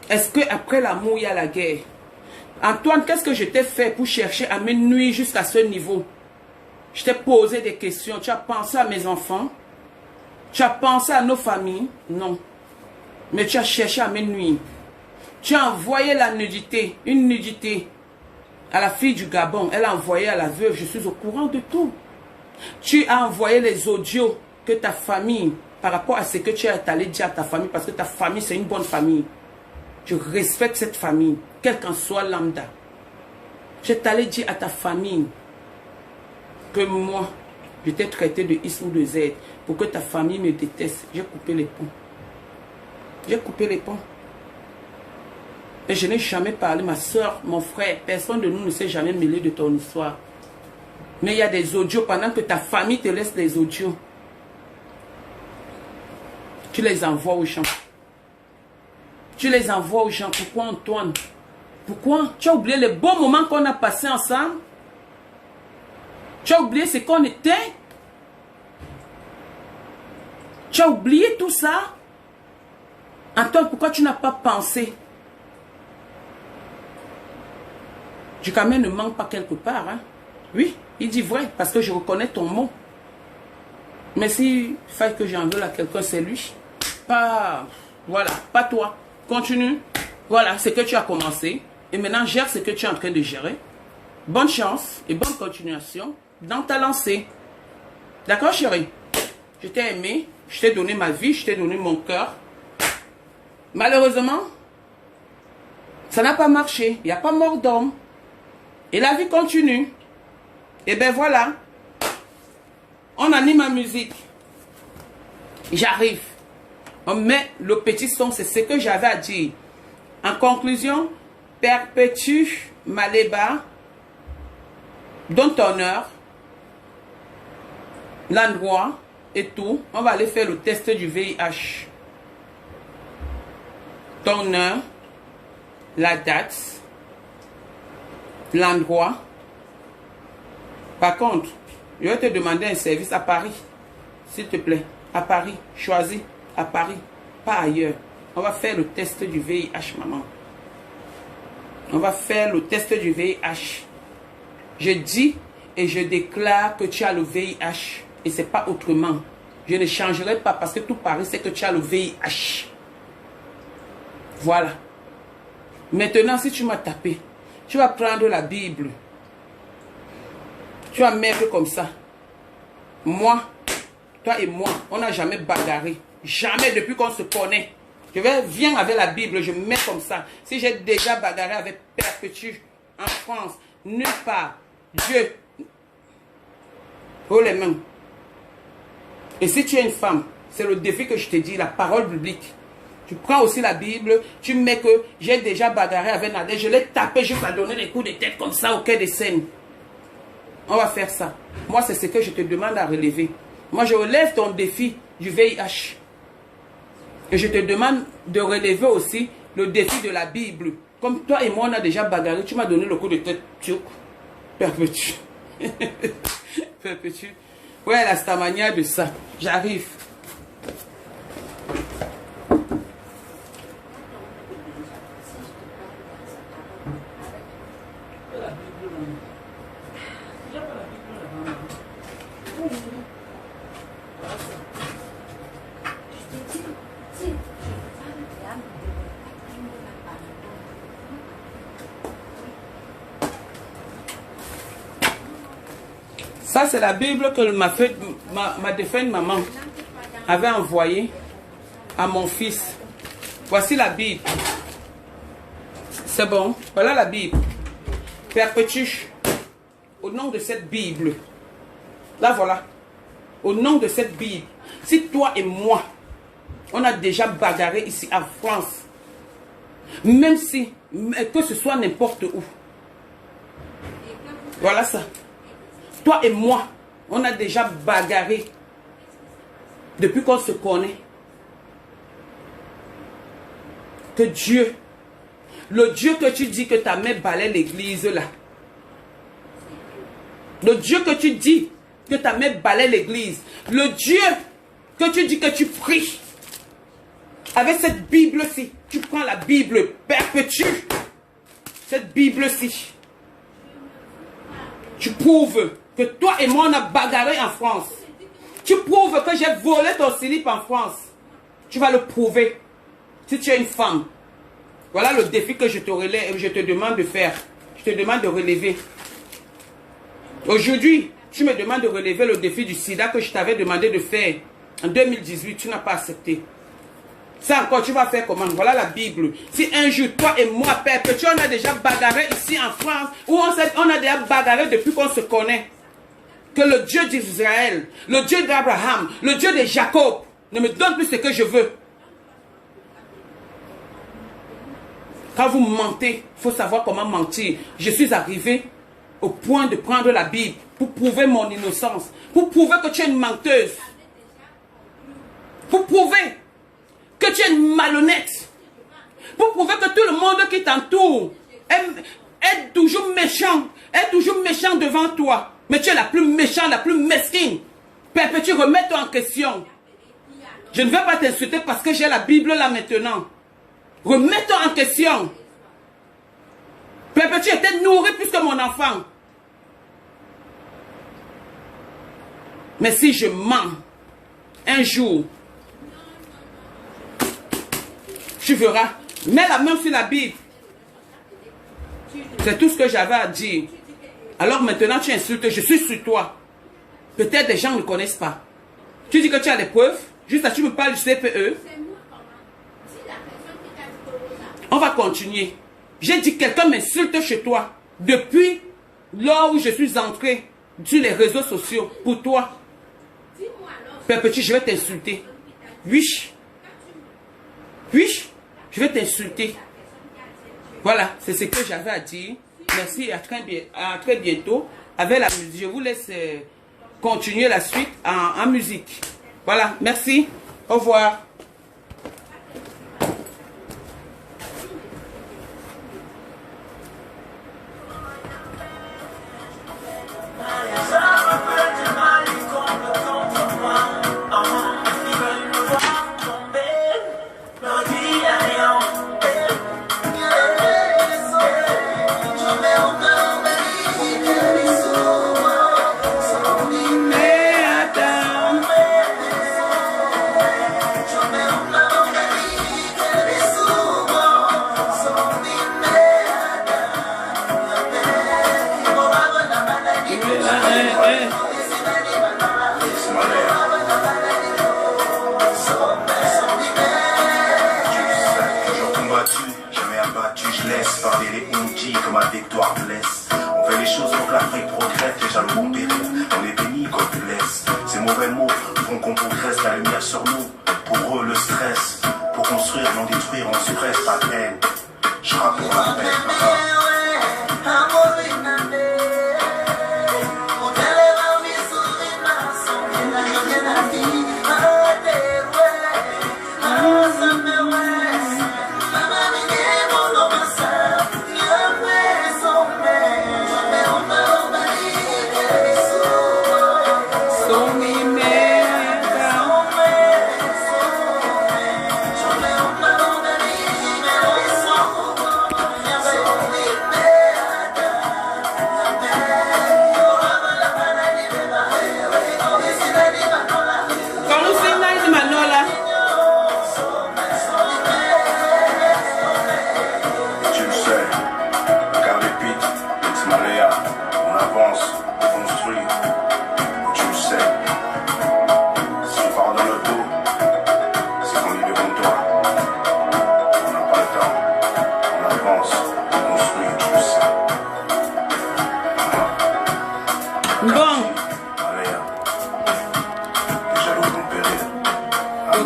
A: Est-ce qu'après l'amour, il y a la guerre? Antoine, qu'est-ce que je t'ai fait pour chercher à me nuire jusqu'à ce niveau? Je t'ai posé des questions. Tu as pensé à mes enfants? Tu as pensé à nos familles? Non. Mais tu as cherché à me nuire. Tu as envoyé la nudité, une nudité à la fille du Gabon. Elle a envoyé à la veuve. Je suis au courant de tout. Tu as envoyé les audios que ta famille... Par rapport à ce que tu es allé dire à ta famille, parce que ta famille, c'est une bonne famille. Je respecte cette famille, quel qu'en soit lambda. Je t'allais dire à ta famille que moi, je t'ai traité de X ou de Z pour que ta famille me déteste. J'ai coupé les ponts. J'ai coupé les ponts. Et je n'ai jamais parlé, ma soeur, mon frère, personne de nous ne s'est jamais mêlé de ton histoire. Mais il y a des audios pendant que ta famille te laisse des audios. Tu les envoies aux gens. Tu les envoies aux gens. Pourquoi Antoine? Pourquoi? Tu as oublié les bons moments qu'on a passés ensemble? Tu as oublié ce qu'on était? Tu as oublié tout ça? Antoine, pourquoi tu n'as pas pensé? Du Camer ne manque pas quelque part. Hein? Oui, il dit vrai, parce que je reconnais ton mot. Mais si il faille que j'en veux à quelqu'un, c'est lui. Pas, voilà, pas toi. Continue. Voilà, c'est que tu as commencé. Et maintenant, gère ce que tu es en train de gérer. Bonne chance et bonne continuation dans ta lancée. D'accord, chérie? Je t'ai aimé, je t'ai donné ma vie, je t'ai donné mon cœur. Malheureusement, ça n'a pas marché. Il n'y a pas mort d'homme. Et la vie continue. Et ben voilà. On anime la musique. J'arrive. On met le petit son, c'est ce que j'avais à dire. En conclusion, perpétue Maleba, donne ton heure, l'endroit et tout. On va aller faire le test du VIH. Ton heure, la date, l'endroit. Par contre, je vais te demander un service à Paris, s'il te plaît. À Paris, choisis à Paris, pas ailleurs. On va faire le test du VIH, maman. On va faire le test du VIH. Je dis et je déclare que tu as le VIH. Et c'est pas autrement. Je ne changerai pas parce que tout Paris sait que tu as le VIH. Voilà. Maintenant, si tu m'as tapé, tu vas prendre la Bible. Tu vas mettre comme ça. Moi, toi et moi, on n'a jamais bagarré. Jamais depuis qu'on se connaît. Viens avec la Bible, je mets comme ça. Si j'ai déjà bagarré avec Perpétue en France, nulle part, Dieu, oh les mains. Et si tu es une femme, c'est le défi que je te dis, la parole biblique. Tu prends aussi la Bible, tu mets que j'ai déjà bagarré avec Nadège, je l'ai tapé, je vais donner des coups de tête comme ça au quai des scènes. On va faire ça. Moi, c'est ce que je te demande à relever. Moi, je relève ton défi du VIH. Et je te demande de relever aussi le défi de la Bible. Comme toi et moi, on a déjà bagarré, tu m'as donné le coup de tête. Perpétue. Perpétue. Ouais, la stamania de ça. J'arrive. Ça, c'est la Bible que ma défunte maman avait envoyée à mon fils. Voici la Bible. C'est bon. Voilà la Bible. Perpétue. Au nom de cette Bible. Là, voilà. Au nom de cette Bible. Si toi et moi, on a déjà bagarré ici en France, même si, que ce soit n'importe où. Voilà ça. Toi et moi, on a déjà bagarré depuis qu'on se connaît. Que Dieu, le Dieu que tu dis que ta mère balaie l'église là, le Dieu que tu dis que ta mère balaie l'église, le Dieu que tu dis que tu pries, avec cette Bible-ci, tu prends la Bible, perpétue cette Bible-ci. Tu prouves que toi et moi on a bagarré en France. Tu prouves que j'ai volé ton slip en France. Tu vas le prouver. Si tu es une femme. Voilà le défi que je te demande de faire. Je te demande de relever. Aujourd'hui, tu me demandes de relever le défi du sida que je t'avais demandé de faire en 2018. Tu n'as pas accepté. Ça encore, tu vas faire comment? Voilà la Bible. Si un jour, toi et moi, Perpétue, on a déjà bagarré ici en France, ou on a déjà bagarré depuis qu'on se connaît, que le Dieu d'Israël, le Dieu d'Abraham, le Dieu de Jacob ne me donne plus ce que je veux. Quand vous mentez, il faut savoir comment mentir. Je suis arrivé au point de prendre la Bible pour prouver mon innocence, pour prouver que tu es une menteuse, pour prouver que tu es une malhonnête, pour prouver que tout le monde qui t'entoure est toujours méchant devant toi. Mais tu es la plus méchante, la plus mesquine. Perpétue, remets-toi en question. Je ne vais pas t'insulter parce que j'ai la Bible là maintenant. Remets-toi en question. Perpétue était nourri plus que mon enfant. Mais si je mens, un jour, tu verras. Mets la main sur la Bible. C'est tout ce que j'avais à dire. Alors maintenant tu insultes, je suis sur toi. Peut-être des gens ne connaissent pas. Tu dis que tu as des preuves. Juste là, tu me parles du CPE. On va continuer. J'ai dit quelqu'un m'insulte chez toi. Depuis lors où je suis entré sur les réseaux sociaux. Pour toi. Père Petit, je vais t'insulter. Oui. Oui, je vais t'insulter. Voilà, c'est ce que j'avais à dire. Merci et à très bientôt. Avec la musique, je vous laisse continuer la suite en musique. Voilà, merci. Au revoir.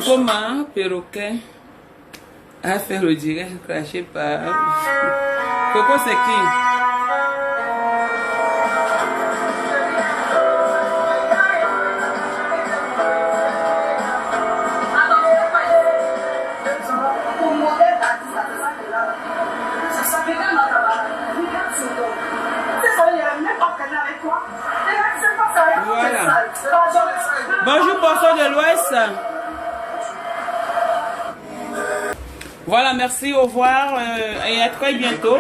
A: Comment perroquet a fait le direct craché par Coco, c'est qui? Voilà. Bonjour, bonsoir de l'Ouest. Voilà, merci, au revoir et à très bientôt.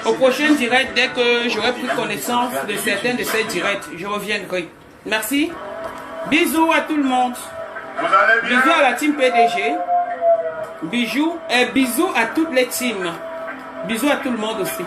A: Au prochain direct, dès que j'aurai pris connaissance de certains de ces directs, je reviendrai. Merci. Bisous à tout le monde. Bisous à la team PDG. Bisous et bisous à toutes les teams. Bisous à tout le monde aussi.